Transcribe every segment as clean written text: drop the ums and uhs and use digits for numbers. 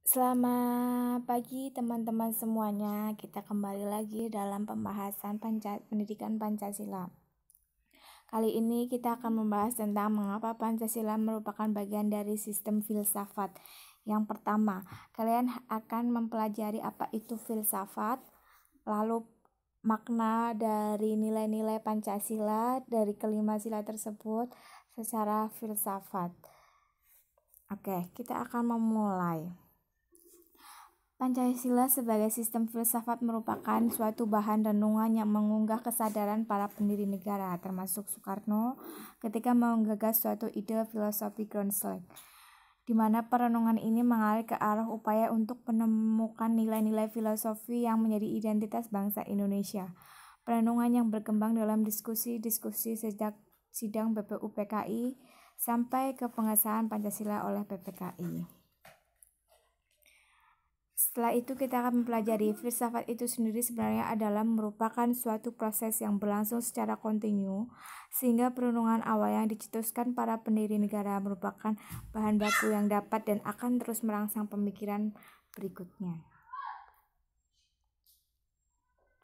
Selamat pagi teman-teman semuanya. Kita kembali lagi dalam pembahasan pendidikan Pancasila. Kali ini kita akan membahas tentang mengapa Pancasila merupakan bagian dari sistem filsafat. Yang pertama, kalian akan mempelajari apa itu filsafat, lalu makna dari nilai-nilai Pancasila dari kelima sila tersebut secara filsafat. Oke, kita akan memulai. Pancasila sebagai sistem filsafat merupakan suatu bahan renungan yang mengunggah kesadaran para pendiri negara, termasuk Soekarno, ketika menggagas suatu ide filosofi Grundslag, di mana perenungan ini mengalir ke arah upaya untuk menemukan nilai-nilai filosofi yang menjadi identitas bangsa Indonesia. Perenungan yang berkembang dalam diskusi-diskusi sejak sidang BPUPKI sampai ke pengesahan Pancasila oleh PPKI. Setelah itu kita akan mempelajari filsafat itu sendiri sebenarnya adalah merupakan suatu proses yang berlangsung secara kontinu, sehingga perenungan awal yang dicetuskan para pendiri negara merupakan bahan baku yang dapat dan akan terus merangsang pemikiran berikutnya.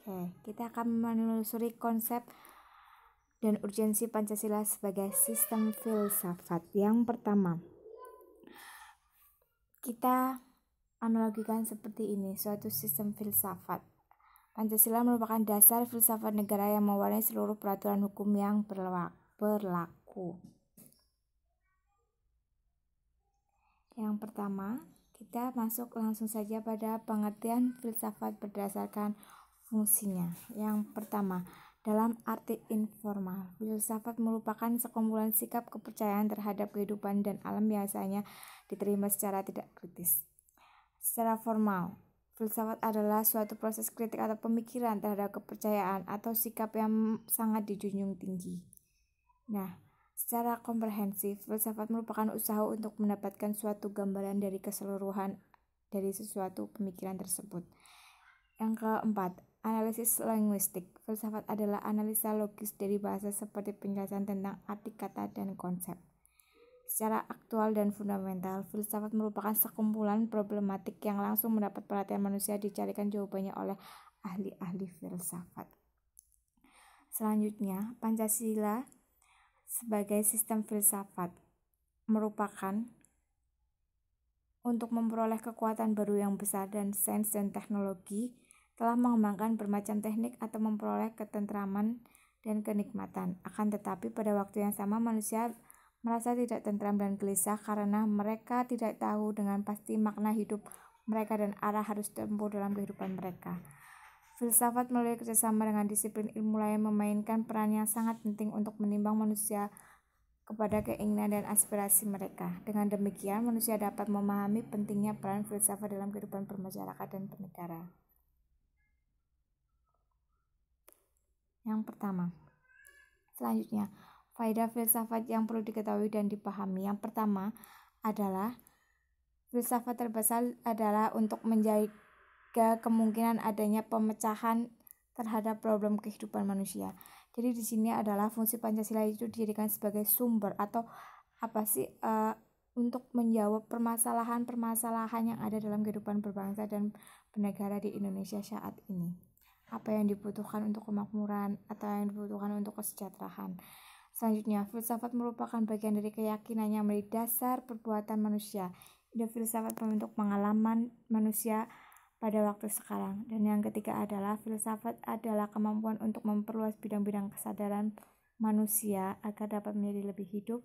Oke, kita akan menelusuri konsep dan urgensi Pancasila sebagai sistem filsafat. Yang pertama, kita analogikan seperti ini, suatu sistem filsafat. Pancasila merupakan dasar filsafat negara yang mewarnai seluruh peraturan hukum yang berlaku. Yang pertama, kita masuk langsung saja pada pengertian filsafat berdasarkan fungsinya. Yang pertama, dalam arti informal, filsafat merupakan sekumpulan sikap kepercayaan terhadap kehidupan dan alam biasanya diterima secara tidak kritis. Secara formal, filsafat adalah suatu proses kritik atau pemikiran terhadap kepercayaan atau sikap yang sangat dijunjung tinggi. Nah, secara komprehensif, filsafat merupakan usaha untuk mendapatkan suatu gambaran dari keseluruhan dari sesuatu pemikiran tersebut. Yang keempat, analisis linguistik. Filsafat adalah analisa logis dari bahasa seperti penjelasan tentang arti kata dan konsep. Secara aktual dan fundamental, filsafat merupakan sekumpulan problematik yang langsung mendapat perhatian manusia dicarikan jawabannya oleh ahli-ahli filsafat. Selanjutnya, Pancasila sebagai sistem filsafat merupakan untuk memperoleh kekuatan baru yang besar dan sains dan teknologi telah mengembangkan bermacam teknik atau memperoleh ketentraman dan kenikmatan. Akan tetapi pada waktu yang sama manusia merasa tidak tentram dan gelisah karena mereka tidak tahu dengan pasti makna hidup mereka dan arah harus tempuh dalam kehidupan mereka. Filsafat melalui kerjasama dengan disiplin ilmu lain memainkan peran yang sangat penting untuk menimbang manusia kepada keinginan dan aspirasi mereka. Dengan demikian, manusia dapat memahami pentingnya peran filsafat dalam kehidupan bermasyarakat dan bernegara. Yang pertama, selanjutnya, faedah filsafat yang perlu diketahui dan dipahami. Yang pertama adalah filsafat terbesar adalah untuk menjaga kemungkinan adanya pemecahan terhadap problem kehidupan manusia. Jadi di sini adalah fungsi Pancasila itu dijadikan sebagai sumber atau untuk menjawab permasalahan-permasalahan yang ada dalam kehidupan berbangsa dan bernegara di Indonesia saat ini. Apa yang dibutuhkan untuk kemakmuran atau yang dibutuhkan untuk kesejahteraan. Selanjutnya, filsafat merupakan bagian dari keyakinan yang menjadi dasar perbuatan manusia. Ide filsafat membentuk pengalaman manusia pada waktu sekarang. Dan yang ketiga adalah filsafat adalah kemampuan untuk memperluas bidang-bidang kesadaran manusia agar dapat menjadi lebih hidup,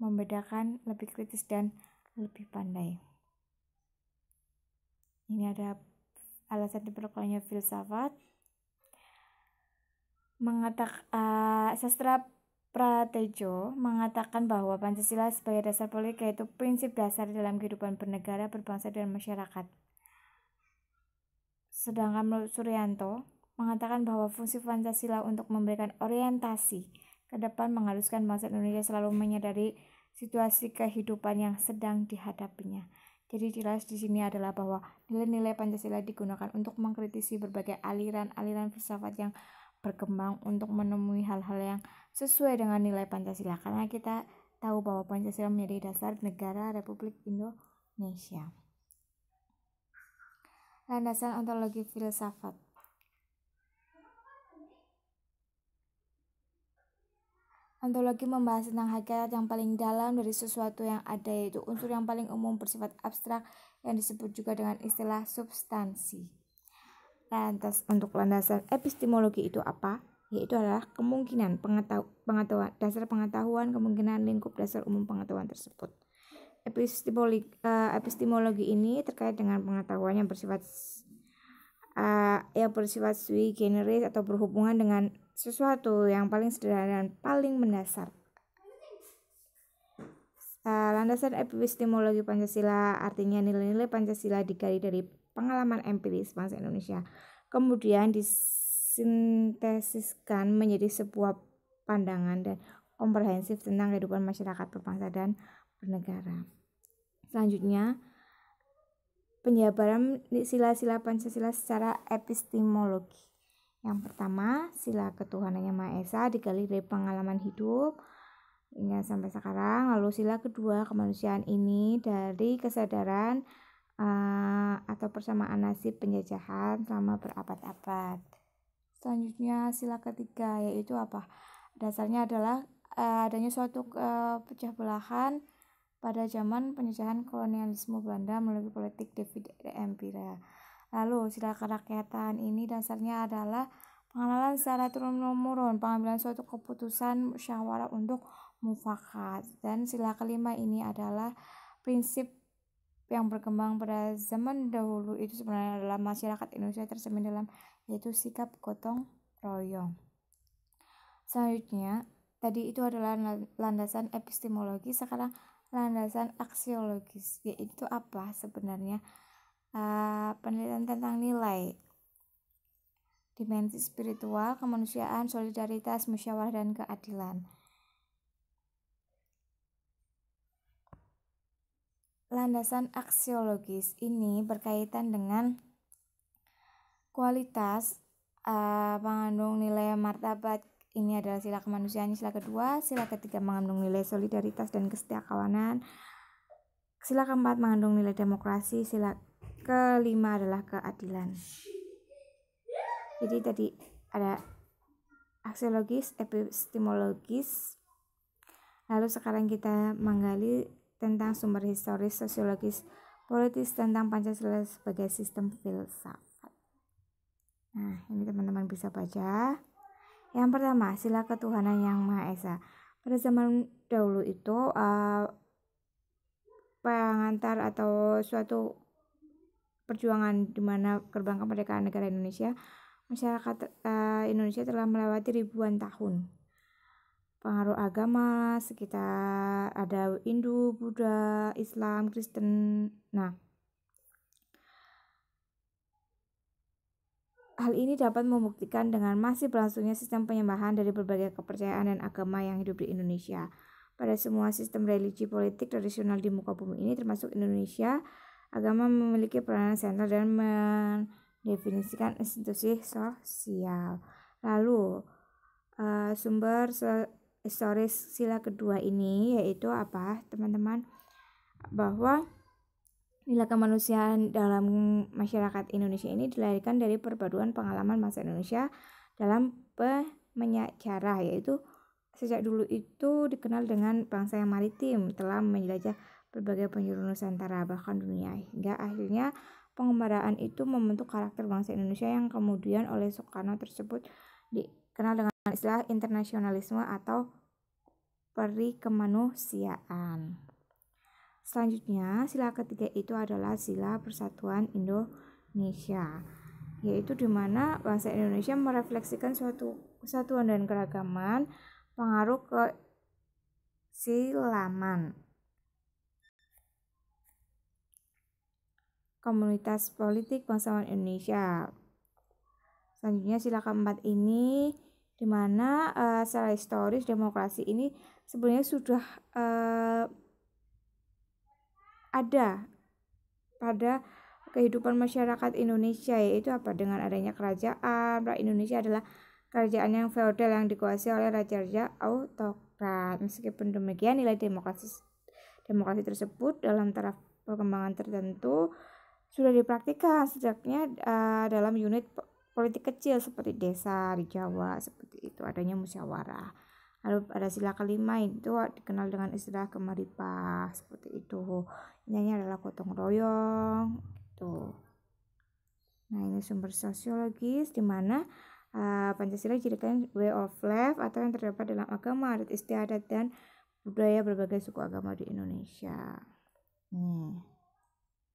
membedakan, lebih kritis, dan lebih pandai. Ini ada alasan diperlukannya filsafat. Sastra Pratejo mengatakan bahwa Pancasila sebagai dasar politik yaitu prinsip dasar dalam kehidupan bernegara, berbangsa, dan masyarakat. Sedangkan menurut Suryanto mengatakan bahwa fungsi Pancasila untuk memberikan orientasi ke depan mengharuskan bangsa Indonesia selalu menyadari situasi kehidupan yang sedang dihadapinya. Jadi jelas di sini adalah bahwa nilai-nilai Pancasila digunakan untuk mengkritisi berbagai aliran-aliran filsafat yang berkembang untuk menemui hal-hal yang sesuai dengan nilai Pancasila, karena kita tahu bahwa Pancasila menjadi dasar negara Republik Indonesia. Landasan ontologi filsafat. Ontologi membahas tentang hakikat yang paling dalam dari sesuatu yang ada, yaitu unsur yang paling umum bersifat abstrak yang disebut juga dengan istilah substansi. Lantas untuk landasan epistemologi itu apa? Yaitu adalah kemungkinan pengetahuan, dasar pengetahuan, kemungkinan lingkup dasar umum pengetahuan tersebut. Epistemologi ini terkait dengan pengetahuan yang bersifat sui generis atau berhubungan dengan sesuatu yang paling sederhana dan paling mendasar. Landasan epistemologi Pancasila artinya nilai-nilai Pancasila digali dari pengalaman empiris bangsa Indonesia, kemudian disintesiskan menjadi sebuah pandangan dan komprehensif tentang kehidupan masyarakat berbangsa dan bernegara. Selanjutnya, penjabaran sila-sila Pancasila secara epistemologi. Yang pertama, sila ketuhanan yang Maha Esa digali dari pengalaman hidup hingga sampai sekarang. Lalu sila kedua, kemanusiaan ini dari kesadaran atau persamaan nasib penjajahan selama berabad-abad. Selanjutnya, sila ketiga yaitu apa? Dasarnya adalah adanya suatu pecah belahan pada zaman penjajahan kolonialisme Belanda melalui politik divide et impera. Lalu sila kerakyatan ini dasarnya adalah pengenalan secara turun-temurun, pengambilan suatu keputusan musyawarah untuk mufakat. Dan sila kelima ini adalah prinsip yang berkembang pada zaman dahulu itu sebenarnya adalah masyarakat Indonesia tercermin dalam yaitu sikap gotong royong. Selanjutnya, tadi itu adalah landasan epistemologi. Sekarang landasan aksiologis, yaitu apa sebenarnya? Penelitian tentang nilai, dimensi spiritual, kemanusiaan, solidaritas, musyawarah, dan keadilan. Landasan aksiologis ini berkaitan dengan kualitas mengandung nilai martabat. Ini adalah sila kemanusiaan, sila kedua. Sila ketiga mengandung nilai solidaritas dan kesetiakawanan. Sila keempat mengandung nilai demokrasi. Sila kelima adalah keadilan. Jadi tadi ada aksiologis, epistemologis. Lalu sekarang kita menggali tentang sumber historis, sosiologis, politis tentang Pancasila sebagai sistem filsafat. Nah, ini teman-teman bisa baca. Yang pertama, sila ketuhanan yang Maha Esa. Pada zaman dahulu itu pengantar atau suatu perjuangan di mana gerbang kemerdekaan negara Indonesia, masyarakat Indonesia telah melewati ribuan tahun. Pengaruh agama sekitar ada Hindu, Buddha, Islam, Kristen. Nah, hal ini dapat membuktikan dengan masih berlangsungnya sistem penyembahan dari berbagai kepercayaan dan agama yang hidup di Indonesia. Pada semua sistem religi politik tradisional di muka bumi ini termasuk Indonesia, agama memiliki peranan sentral dalam mendefinisikan institusi sosial. Lalu sumber historis sila kedua ini yaitu apa, teman-teman? Bahwa nilai kemanusiaan dalam masyarakat Indonesia ini dilahirkan dari perpaduan pengalaman bangsa Indonesia dalam banyak cara, yaitu sejak dulu itu dikenal dengan bangsa yang maritim, telah menjelajah berbagai penjuru Nusantara bahkan dunia, hingga akhirnya pengembaraan itu membentuk karakter bangsa Indonesia yang kemudian oleh Soekarno tersebut dikenal dengan istilah internasionalisme atau perikemanusiaan. Selanjutnya, sila ketiga itu adalah sila persatuan Indonesia, yaitu di mana bangsa Indonesia merefleksikan suatu kesatuan dan keragaman pengaruh keislaman. Komunitas politik bangsawan Indonesia. Selanjutnya sila keempat ini di mana secara historis demokrasi ini sebenarnya sudah ada pada kehidupan masyarakat Indonesia, yaitu apa? Dengan adanya kerajaan, Indonesia adalah kerajaan yang feodal yang dikuasai oleh raja-raja autokrat. Meskipun demikian, nilai demokrasi tersebut dalam taraf perkembangan tertentu sudah dipraktikkan sejaknya dalam unit politik kecil seperti desa di Jawa, seperti itu adanya musyawarah. Lalu pada sila kelima itu dikenal dengan istilah kemaripah, seperti itu. Ini adalah gotong royong gitu. Nah, ini sumber sosiologis di mana Pancasila dijadikan way of life atau yang terdapat dalam agama, adat istiadat dan budaya berbagai suku agama di Indonesia. Nih,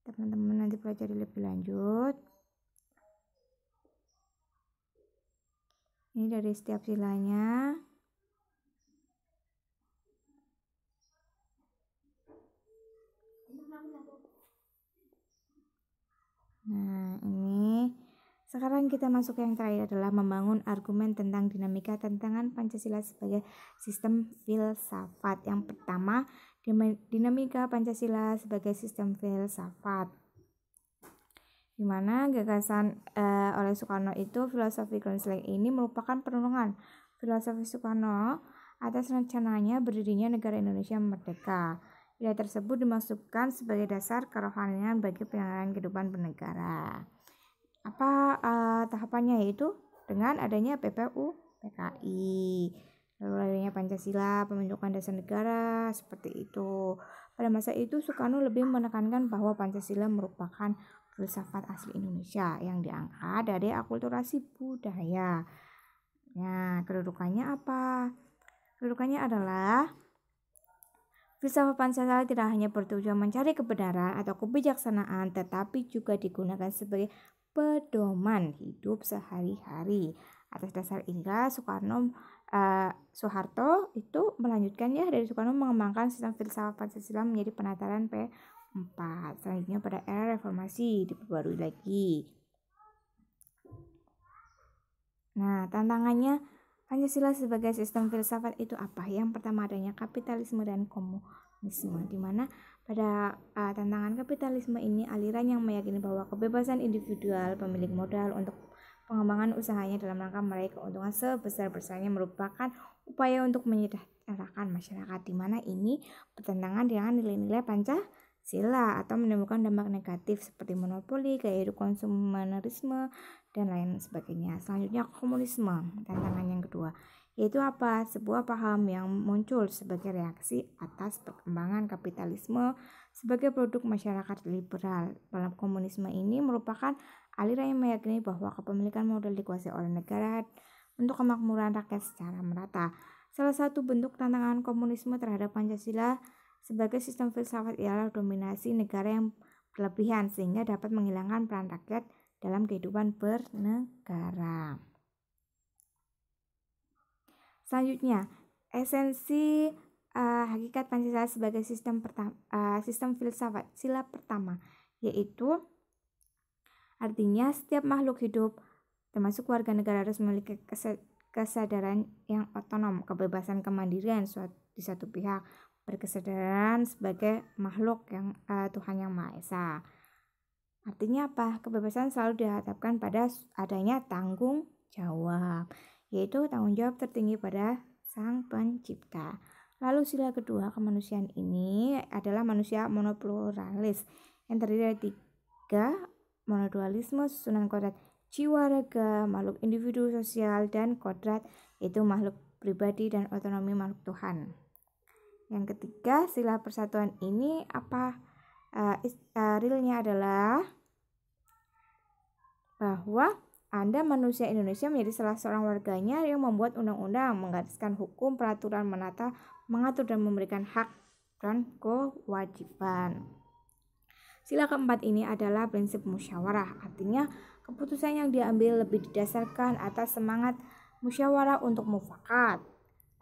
teman-teman nanti pelajari lebih lanjut. Ini dari setiap silanya. Nah, ini sekarang kita masuk yang terakhir adalah membangun argumen tentang dinamika tantangan Pancasila sebagai sistem filsafat. Yang pertama, dinamika Pancasila sebagai sistem filsafat. Di mana gagasan oleh Soekarno itu filosofi counseling ini merupakan perenungan filosofi Soekarno atas rencananya berdirinya negara Indonesia merdeka. Ide tersebut dimasukkan sebagai dasar kerohanian bagi penyelenggaraan kehidupan bernegara. Apa tahapannya, yaitu dengan adanya PPU, PKI, lalu adanya Pancasila, pembentukan dasar negara, seperti itu. Pada masa itu Soekarno lebih menekankan bahwa Pancasila merupakan filsafat asli Indonesia yang diangkat dari akulturasi budaya. Nah, kedudukannya apa? Kedudukannya adalah filsafat Pancasila tidak hanya bertujuan mencari kebenaran atau kebijaksanaan, tetapi juga digunakan sebagai pedoman hidup sehari-hari. Atas dasar inilah Soeharto itu melanjutkannya dari Soekarno mengembangkan sistem filsafat Pancasila menjadi penataran P4. Selanjutnya pada era reformasi diperbarui lagi. Nah, tantangannya Pancasila sebagai sistem filsafat itu apa? Yang pertama adanya kapitalisme dan komunisme, di mana pada tantangan kapitalisme ini aliran yang meyakini bahwa kebebasan individual pemilik modal untuk pengembangan usahanya dalam rangka meraih keuntungan sebesar-besarnya merupakan upaya untuk menyejahterakan masyarakat, di mana ini bertentangan dengan nilai-nilai Pancasila atau menimbulkan dampak negatif seperti monopoli, gaya hidup konsumerisme, dan lain sebagainya. Selanjutnya komunisme, tantangan yang kedua, yaitu apa? Sebuah paham yang muncul sebagai reaksi atas perkembangan kapitalisme sebagai produk masyarakat liberal. Dalam komunisme ini merupakan aliran yang meyakini bahwa kepemilikan modal dikuasai oleh negara untuk kemakmuran rakyat secara merata. Salah satu bentuk tantangan komunisme terhadap Pancasila sebagai sistem filsafat ialah dominasi negara yang berlebihan sehingga dapat menghilangkan peran rakyat dalam kehidupan bernegara. Selanjutnya, esensi hakikat Pancasila sebagai sistem filsafat. Sila pertama, yaitu artinya setiap makhluk hidup termasuk warga negara harus memiliki kesadaran yang otonom, kebebasan kemandirian di satu pihak, berkesadaran sebagai makhluk yang Tuhan Yang Maha Esa. Artinya apa? Kebebasan selalu dihadapkan pada adanya tanggung jawab, yaitu tanggung jawab tertinggi pada Sang Pencipta. Lalu sila kedua kemanusiaan ini adalah manusia monopluralis yang terdiri dari 3, monodualisme, susunan kodrat jiwa raga, makhluk individu sosial, dan kodrat yaitu makhluk pribadi dan otonomi makhluk Tuhan. Yang ketiga, sila persatuan ini apa? Realnya adalah bahwa Anda manusia Indonesia menjadi salah seorang warganya yang membuat undang-undang, menggariskan hukum, peraturan, menata, mengatur dan memberikan hak dan kewajiban. Sila keempat ini adalah prinsip musyawarah, artinya keputusan yang diambil lebih didasarkan atas semangat musyawarah untuk mufakat.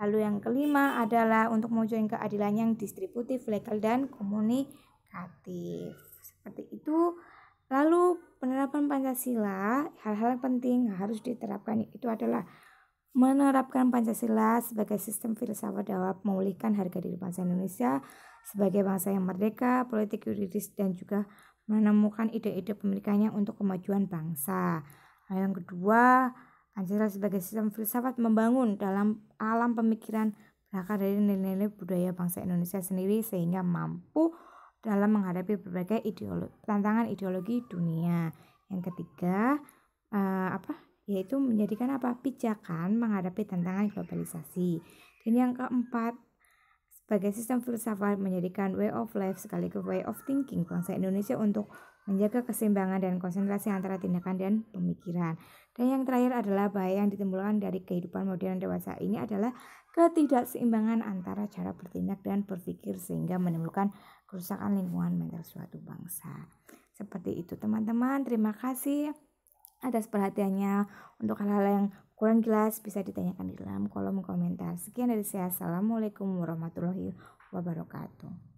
Lalu yang kelima adalah untuk mewujudkan keadilan yang distributif, legal, dan komunikatif. Seperti itu. Lalu penerapan Pancasila, hal-hal penting harus diterapkan itu adalah menerapkan Pancasila sebagai sistem filsafat dapat memulihkan harga diri bangsa Indonesia sebagai bangsa yang merdeka, politik, yuridis, dan juga menemukan ide-ide pemilikannya untuk kemajuan bangsa. Yang kedua, Pancasila sebagai sistem filsafat membangun dalam alam pemikiran berakar dari nilai-nilai budaya bangsa Indonesia sendiri sehingga mampu dalam menghadapi berbagai tantangan ideologi dunia. Yang ketiga, yaitu menjadikan pijakan menghadapi tantangan globalisasi. Dan yang keempat, sebagai sistem filsafat menjadikan way of life sekaligus way of thinking bangsa Indonesia untuk menjaga keseimbangan dan konsentrasi antara tindakan dan pemikiran. Dan yang terakhir adalah bahaya yang ditimbulkan dari kehidupan modern dewasa ini adalah ketidakseimbangan antara cara bertindak dan berpikir sehingga menimbulkan kerusakan lingkungan mental suatu bangsa. Seperti itu teman-teman, terima kasih atas perhatiannya. Untuk hal-hal yang kurang jelas bisa ditanyakan di dalam kolom komentar. Sekian dari saya. Assalamualaikum warahmatullahi wabarakatuh.